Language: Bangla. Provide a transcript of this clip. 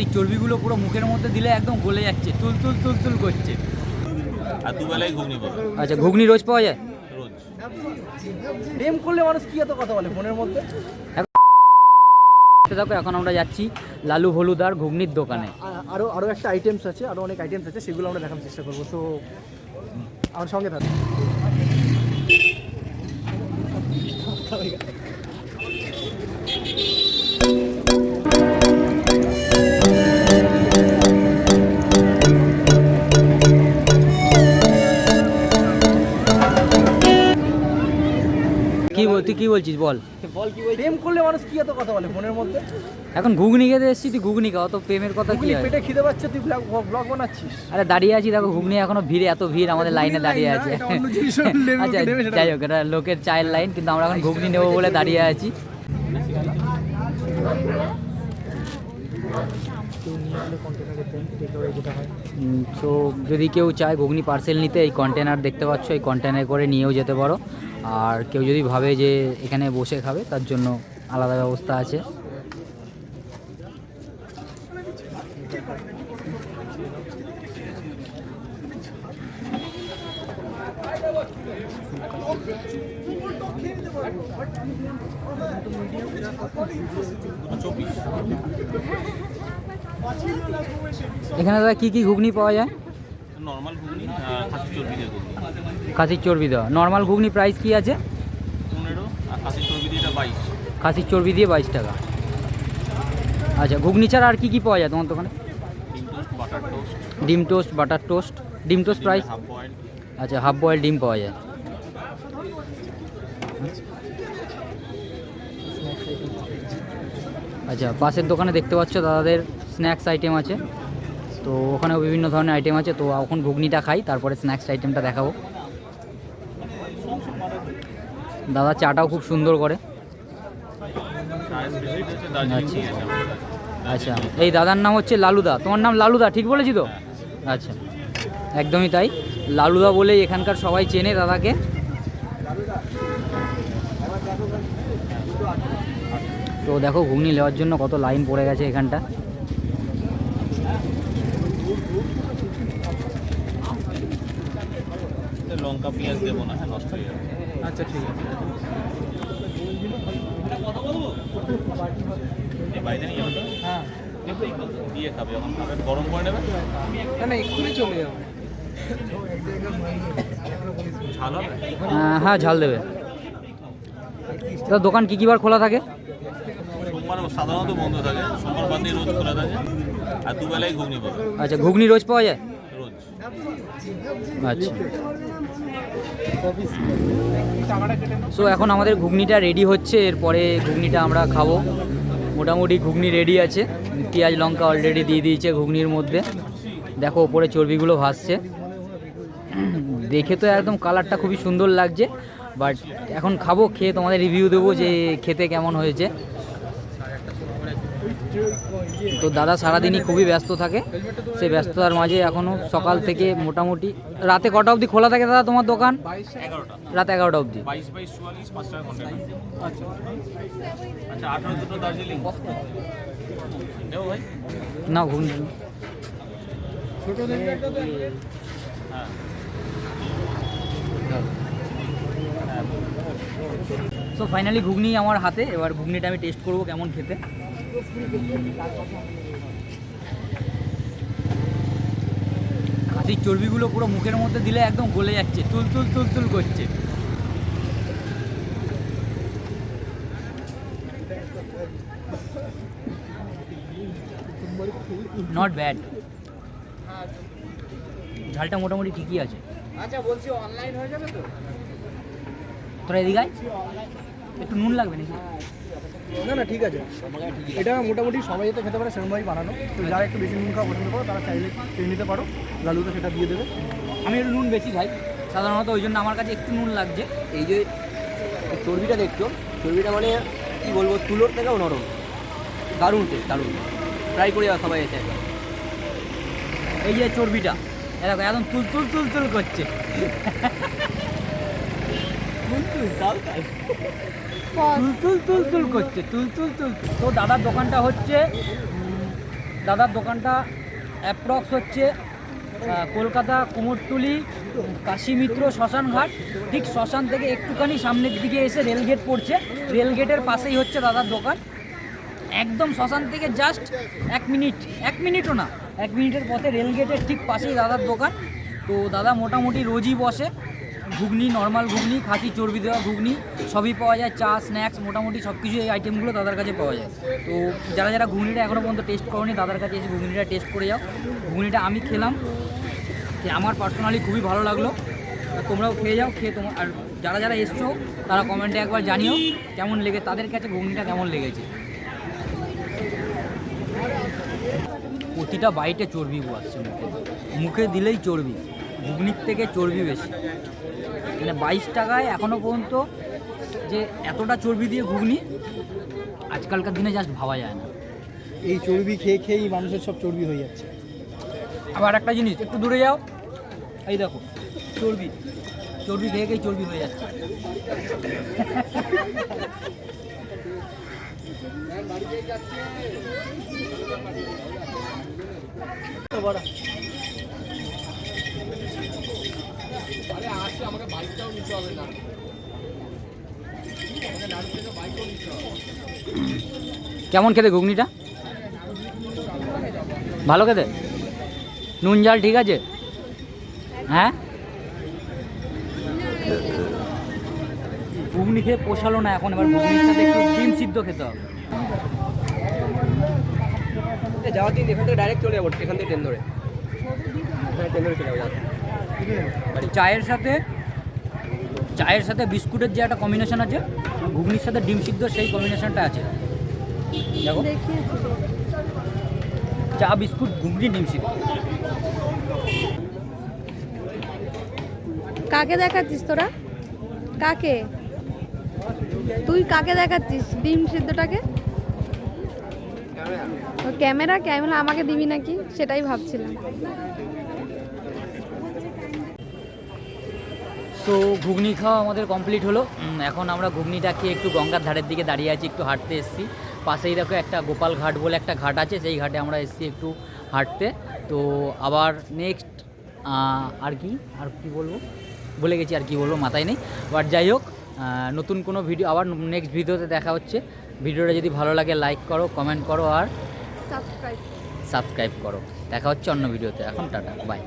এই চর্বিগুলো পুরো মুখের মধ্যে দিলে একদম গলে যাচ্ছে, তুল তুল তুল তুল করছে। আর দুবেলাই ঘুগনি পাবে। আচ্ছা, ঘুগনি রোজ পাওয়া যায়? রোজ। প্রেম করলে মানুষ কি এত কথা বলে ফোনের মধ্যে। দেখো এখন আমরা যাচ্ছি লালু হলুদার ঘুগনির দোকানে। আরও একটা আইটেমস আছে, আরও অনেক আইটেমস আছে, সেগুলো আমরা দেখানোর চেষ্টা করবো। তো আমার সঙ্গে থাকবে। তুই কি বলছিস বল? প্রেম করলে মানুষ কি এত কথা বলে ফোনের মধ্যে। এখন ঘুগনি খেতে এসেছি, তুই ঘুগনি খাও, তো প্রেমের কথা কি হয়? পেটে খিদে পাচ্ছে, তুই ব্লগ বানাচ্ছিস। আরে দাঁড়িয়ে আছি, দেখো ঘুগনি এখনো ভিড়, এত ভিড় আমাদের লাইনে দাঁড়িয়ে আছে। আচ্ছা যাই হোক, এটা লোকের চায়ের লাইন, কিন্তু আমরা এখন ঘুগনি নেবো বলে দাঁড়িয়ে আছি। তো যদি কেউ চায় ঘুগনি পার্সেল নিতে, এই কন্টেনার দেখতে পাচ্ছ, এই কন্টেনার করে নিয়েও যেতে পারো। আর কেউ যদি ভাবে যে এখানে বসে খাবে, তার জন্য আলাদা ব্যবস্থা আছে। এখানে দাদা কি কি ঘুগনি পাওয়া যায়? নরমাল ঘুগনি, খাসির চর্বি দিয়ে ঘুগনি। খাসির চর্বি দেওয়া নর্মাল ঘুগনি প্রাইস কি আছে? 15, আর খাসির চর্বি দিয়ে 22। খাসির চর্বি দিয়ে 22 টাকা। আচ্ছা, ঘুগনি ছাড়া আর কি কি পাওয়া যায় তোমার দোকানে? ডিম টোস্ট, বাটার টোস্ট। ডিম টোস্ট, বাটার টোস্ট। ডিম টোস্ট প্রাইস? Half boil. আচ্ছা, হাফ বয়েল ডিম পাওয়া যায়। আচ্ছা, পাশের দোকানে দেখতে পাচ্ছ দাদাদের স্ন্যাক্স আইটেম আছে, তো ওখানেও বিভিন্ন ধরনের আইটেম আছে। তো এখন ঘুগনিটা খাই, তারপরে স্ন্যাক্স আইটেমটা দেখাবো। দাদা চাটাও খুব সুন্দর করে। আচ্ছা আচ্ছা, এই দাদার নাম হচ্ছে লালুদা। তোমার নাম লালুদা, ঠিক বলেছি তো? আচ্ছা, একদমই তাই, লালুদা বলেই এখানকার সবাই চেনে দাদাকে। তো দেখো ঘুগনি নেওয়ার জন্য কত লাইন পড়ে গেছে এখানটা। লঙ্কা পেঁয়াজ দেবো না, হ্যাঁ নষ্ট হয়ে যাবে। আচ্ছা ঠিক আছে। বাড়িতে নিয়ে যাবে? হ্যাঁ, দিয়ে খাবে, যখন খাবে গরম করে নেবে। না এক্ষুনি চলে যাবো। ঝাল হবে? হ্যাঁ, ঝাল দেবে। তো দোকান কি বার খোলা থাকে? সোমবার সাধারণত বন্ধ থাকে, সোমবার বাদে রোজ খোলা থাকে। আর দুবেলাই ঘুগনি পাবে। আচ্ছা, ঘুগনি রোজ পাওয়া যায়? রোজ। আচ্ছা, সো এখন আমাদের ঘুগনিটা রেডি হচ্ছে, এরপরে ঘুগনিটা আমরা খাবো। মোটামুটি ঘুগনি রেডি আছে, পেঁয়াজ লঙ্কা অলরেডি দিয়ে দিয়েছে ঘুগনির মধ্যে। দেখো ওপরে চর্বিগুলো ভাসছে, দেখে তো একদম কালারটা খুবই সুন্দর লাগছে। বাট এখন খাবো, খেয়ে তোমাদের রিভিউ দেবো যে খেতে কেমন হয়েছে। তো দাদা সারাদিনই খুবই ব্যস্ত থাকে, সেই ব্যস্ততার মাঝে এখনও সকাল থেকে মোটামুটি রাতে কটা অবধি খোলা থাকে দাদা তোমার দোকান? 11টা। রাত 11টা অবধি। 22, 44, 5 টাকা কন্টেনার। আচ্ছা আচ্ছা, 18 দুটো দার্জিলিং নেও ভাই। না ঘুগনি হ্যাঁ। সো ফাইনালি ঘুগনি আমার হাতে, এবার ঘুগনিটা আমি টেস্ট করবো কেমন খেতে। খাসির চর্বিগুলো পুরো মুখের মধ্যে দিলে একদম গলে যাচ্ছে, তুল তুল তুল তুল করছে। নট ব্যাড, ঝালটা মোটামুটি ঠিকই আছে। আচ্ছা বলছি অনলাইন হয়ে যাবে তো? তোরা এদিকে আয়, একটু নুন লাগবে নাকি? না ঠিক আছে, এটা মোটামুটি সবাই যাতে খেতে পারে সেরকমভাবেই বানানো। তো যারা একটু বেশি নুন খাওয়া পছন্দ করো তারা চাইলে খেয়ে নিতে পারো, লালুটা সেটা দিয়ে দেবে। আমি একটু নুন বেশি খাই সাধারণত, ওই জন্য আমার কাছে একটু নুন লাগছে। এই যে চর্বিটা দেখছো, চর্বিটা মানে কি বলবো, তুলোর থেকেও নরম, দারুণ টেস্ট, দারুণ। ট্রাই করে সবাই এসে একবার। এই যে চর্বিটা এরকম একদম তুল তুল তুল তুল করছে। তুল তুল তুল তুল করছে, তুল তুল তুল। তো দাদার দোকানটা হচ্ছে দাদার দোকানটা অ্যাপ্রক্স হচ্ছে কলকাতা কুমোরটুলি কাশীমিত্র শ্মশানঘাট, ঠিক শ্মশান থেকে একটুখানি সামনের দিকে এসে রেলগেট পড়ছে, রেলগেটের পাশেই হচ্ছে দাদার দোকান। একদম শ্মশান থেকে জাস্ট 1 মিনিটও না, 1 মিনিটের পথে রেলগেটের ঠিক পাশেই দাদার দোকান। তো দাদা মোটামুটি রোজই বসে, ঘুগনি, নর্মাল ঘুগনি, খাঁটি চর্বি দেওয়া ঘুগনি সবই পাওয়া যায়, চা, স্ন্যাক্স, মোটামুটি সব কিছু এই আইটেমগুলো দাদার কাছে পাওয়া যায়। তো যারা যারা ঘুগনিটা এখনও পর্যন্ত টেস্ট করোনি, দাদার কাছে এসে ঘুগনিটা টেস্ট করে যাও। ঘুগনিটা আমি খেলাম, আমার পার্সোনালি খুবই ভালো লাগলো, তোমরাও খেয়ে যাও। খেয়ে তোমার আর যারা যারা এসছো তারা কমেন্টে একবার জানিও কেমন লেগে, তাদের কাছে ঘুগনিটা কেমন লেগেছে। প্রতিটা বাইটে চর্বি আসছে মুখে, মুখে দিলেই চর্বি, ঘুগনির থেকে চর্বি বেশি। মানে 22 টাকায় এখনও পর্যন্ত যে এতটা চর্বি দিয়ে ঘুগনি আজকালকার দিনে জাস্ট ভাবা যায় না। এই চর্বি খেয়ে খেয়েই মানুষের সব চর্বি হয়ে যাচ্ছে। আবার একটা জিনিস, একটু দূরে যাও, এই দেখো চর্বি, চর্বি খেয়ে খেয়েই চর্বি হয়ে যাচ্ছে। কেমন খেতে ঘুগনিটা? ভালো খেতে? নুন ঝাল ঠিক আছে? হ্যাঁ, ঘুগনি খেয়ে পোষালো না এখন, এবার ঘুগনির সাথে একটু ডিম সিদ্ধ খেতে হবে। যাওয়ার দিন এখান থেকে ডাইরেক্ট চলে যাবো, এখান থেকে ট্রেন ধরে চলে যাবো। চায়ের সাথে বিস্কুটের যে একটা কম্বিনেশন আছে, ঘুগনির সাথে ডিম সিদ্ধ সেই কম্বিনেশনটা আছে। দেখো, চা, বিস্কুট, ঘুগনি, ডিম সিদ্ধ। কাকে দেখাচ্ছিস তোরা? কাকে? তুই কাকে দেখাচ্ছিস ডিম সিদ্ধটাকে? ক্যামেরা ক্যামেরা আমাকে দিবি নাকি সেটাই ভাবছিলাম। সো ঘুগনি খাওয়া আমাদের কমপ্লিট হলো। এখন আমরা ঘুগনিটা খেয়ে একটু গঙ্গার ধারের দিকে দাঁড়িয়ে আছি, একটু হাঁটতে এসেছি। পাশেই দেখো একটা গোপাল ঘাট বলে একটা ঘাট আছে, সেই ঘাটে আমরা এসেছি একটু হাঁটতে। তো আবার নেক্সট আর কি বলবো, ভুলে গেছি আর কি বলবো, মাথায় নেই। বাট যাই হোক, নতুন কোনো ভিডিও আবার নেক্সট ভিডিওতে দেখা হচ্ছে। ভিডিওটা যদি ভালো লাগে লাইক করো, কমেন্ট করো আর সাবস্ক্রাইব করো। দেখা হচ্ছে অন্য ভিডিওতে। এখন টাটা, বাই।